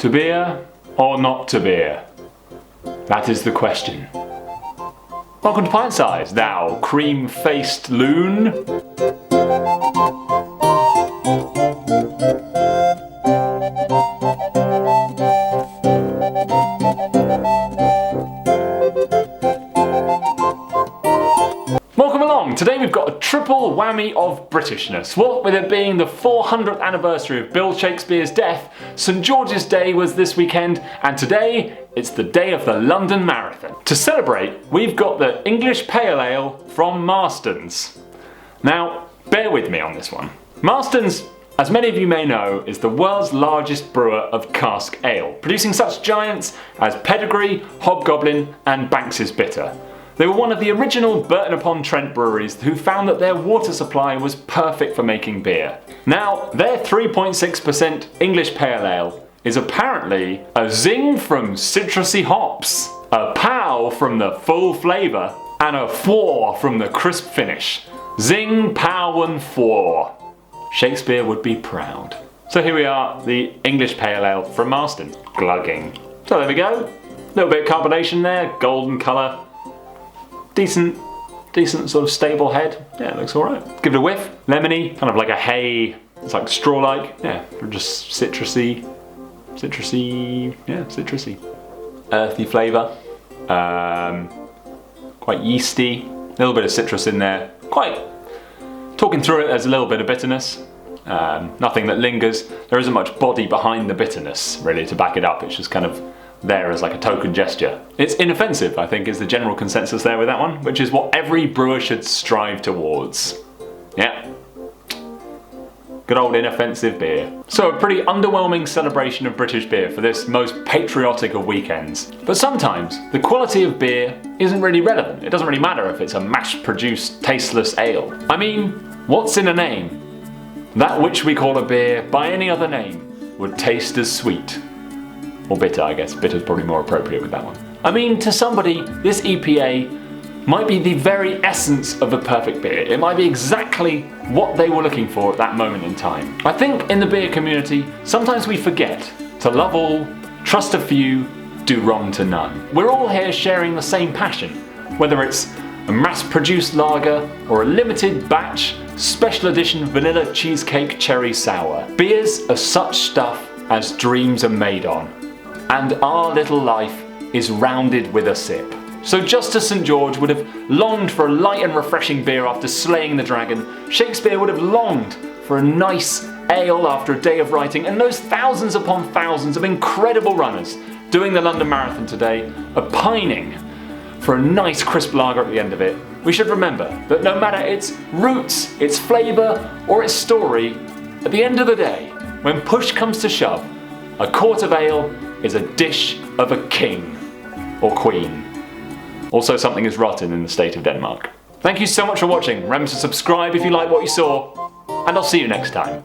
To beer or not to beer? That is the question. Welcome to Pint Size, thou cream-faced loon. Welcome along! Today we've got a triple whammy of Britishness. What with it being the 400th anniversary of Bill Shakespeare's death, St George's Day was this weekend, and today it's the day of the London Marathon. To celebrate, we've got the English Pale Ale from Marstons. Now, bear with me on this one. Marstons, as many of you may know, is the world's largest brewer of cask ale, producing such giants as Pedigree, Hobgoblin and Banks's Bitter. They were one of the original Burton-upon-Trent breweries who found that their water supply was perfect for making beer. Now, their 3.6% English Pale Ale is apparently a zing from citrusy hops, a pow from the full flavour, and a fwaw from the crisp finish. Zing, pow and fwaw. Shakespeare would be proud. So here we are, the English Pale Ale from Marston, glugging. So there we go, a little bit of carbonation there, golden colour. Decent sort of stable head. Yeah, it looks alright. Give it a whiff. Lemony, kind of like a hay. It's like straw-like. Yeah, just citrusy. Yeah, citrusy. Earthy flavour. Quite yeasty. A little bit of citrus in there. Talking through it, there's a little bit of bitterness. Nothing that lingers. There isn't much body behind the bitterness, really, to back it up. It's just kind of there as like a token gesture. It's inoffensive, I think, is the general consensus there with that one, which is what every brewer should strive towards. Yeah. Good old inoffensive beer. So a pretty underwhelming celebration of British beer for this most patriotic of weekends. But sometimes the quality of beer isn't really relevant. It doesn't really matter if it's a mass-produced, tasteless ale. I mean, what's in a name? That which we call a beer by any other name would taste as sweet. Or bitter, I guess. Bitter's probably more appropriate with that one. I mean, to somebody, this EPA might be the very essence of the perfect beer. It might be exactly what they were looking for at that moment in time. I think in the beer community, sometimes we forget to love all, trust a few, do wrong to none. We're all here sharing the same passion, whether it's a mass-produced lager or a limited batch, special edition vanilla cheesecake cherry sour. Beers are such stuff as dreams are made on. And our little life is rounded with a sip. So just as St George would have longed for a light and refreshing beer after slaying the dragon, Shakespeare would have longed for a nice ale after a day of writing, and those thousands upon thousands of incredible runners doing the London Marathon today are pining for a nice crisp lager at the end of it. We should remember that no matter its roots, its flavour or its story, at the end of the day, when push comes to shove, a quart of ale is a dish of a king or queen. Also, something is rotten in the state of Denmark. Thank you so much for watching. Remember to subscribe if you like what you saw, and I'll see you next time.